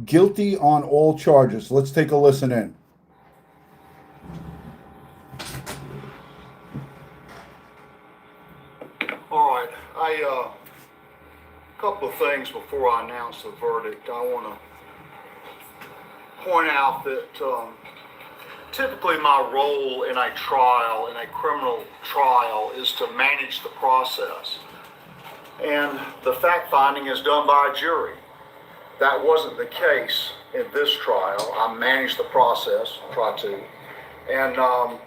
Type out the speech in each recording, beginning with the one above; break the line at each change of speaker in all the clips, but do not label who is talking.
guilty on all charges. Let's take a listen in.
All right, a couple of things before I announce the verdict. I want to point out that typically my role in a trial, in a criminal trial, is to manage the process. And the fact finding is done by a jury. That wasn't the case in this trial. I managed the process, tried to, and I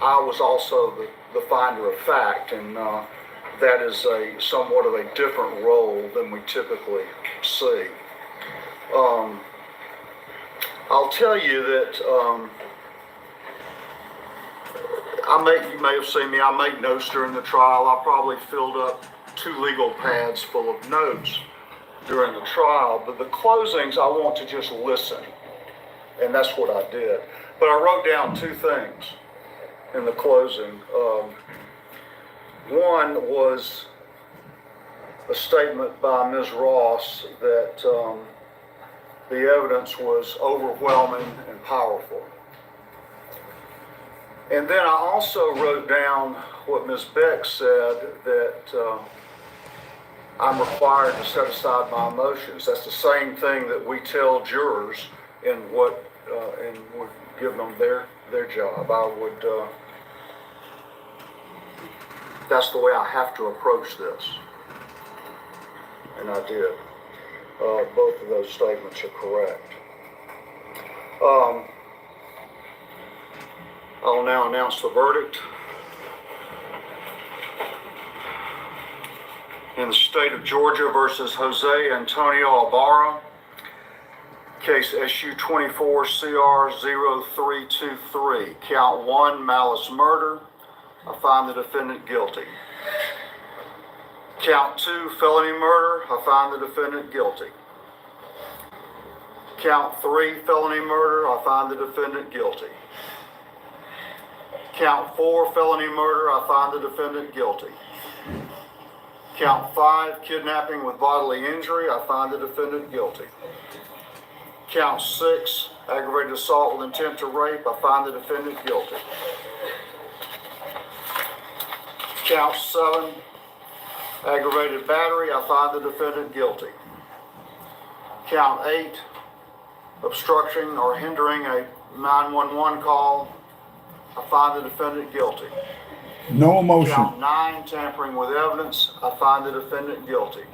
was also the finder of fact, and that is somewhat of a different role than we typically see. I'll tell you that you may have seen me, I make notes during the trial. I probably filled up 2 legal pads full of notes during the trial, but the closings I want to just listen, and that's what I did. But I wrote down 2 things in the closing. One was a statement by Ms. Ross that the evidence was overwhelming and powerful. And then I also wrote down what Ms. Beck said, that I'm required to set aside my emotions. That's the same thing that we tell jurors in what and would give them their job. I would. That's the way I have to approach this, and I did. Both of those statements are correct. I'll now announce the verdict. In the state of Georgia versus Jose Antonio Ibarra, case SU 24CR0323, count 1, malice murder. I find the defendant guilty. Count 2, felony murder. I find the defendant guilty. Count 3, felony murder. I find the defendant guilty. Count 4, felony murder. I find the defendant guilty. Count 5, kidnapping with bodily injury. I find the defendant guilty. Count 6, aggravated assault with intent to rape. I find the defendant guilty. Count 7, aggravated battery. I find the defendant guilty. Count 8, obstruction or hindering a 911 call. I find the defendant guilty.
No emotion.
Count 9, tampering with evidence. I find the defendant guilty.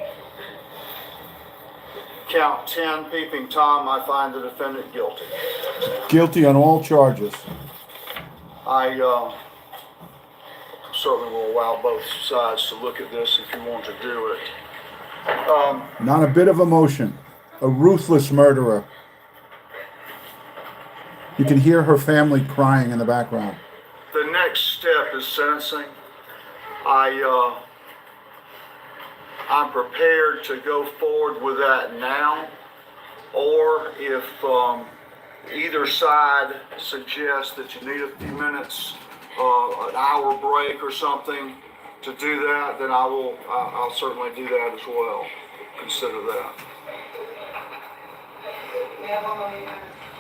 Count 10, peeping Tom. I find the defendant guilty.
Guilty on all charges.
I certainly will allow both sides to look at this if you want to do it.
Not a bit of emotion. A ruthless murderer. You can hear her family crying in the background.
The next step is sentencing. I'm prepared to go forward with that now, or if either side suggests that you need a few minutes, an hour break or something to do that, then I'll certainly do that as well. Consider that.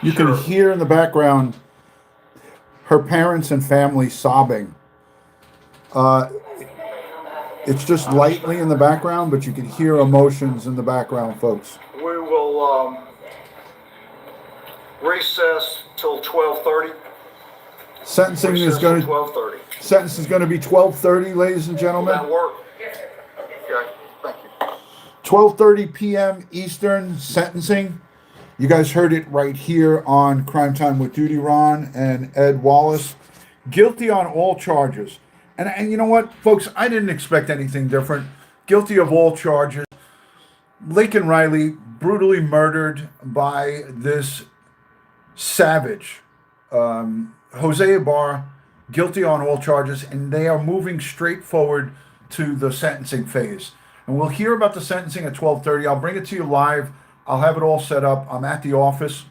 You can hear in the background her parents and family sobbing. It's just lightly in the background, but you can hear emotions in the background, folks.
We will recess till 12:30.
Sentencing is going to
12:30.
Sentence is going to be 12:30, ladies and
Will
gentlemen.
that work? Okay, thank you.
12:30 p.m. Eastern sentencing. You guys heard it right here on Crime Time with DutyRon and Ed Wallace. Guilty on all charges. And you know what, folks? I didn't expect anything different. Guilty of all charges. Laken Riley brutally murdered by this savage. Jose Ibarra, guilty on all charges, and they are moving straight forward to the sentencing phase. And we'll hear about the sentencing at 12:30. I'll bring it to you live. I'll have it all set up. I'm at the office.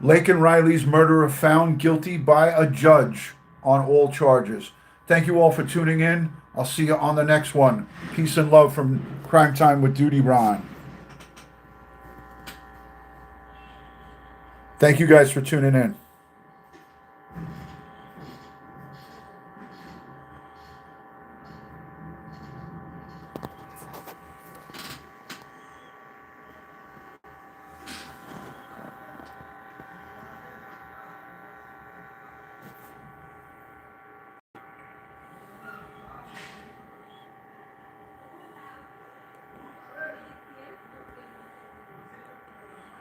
Laken Riley's murderer found guilty by a judge on all charges. Thank you all for tuning in. I'll see you on the next one. Peace and love from Crime Time with DutyRon. Thank you guys for tuning in.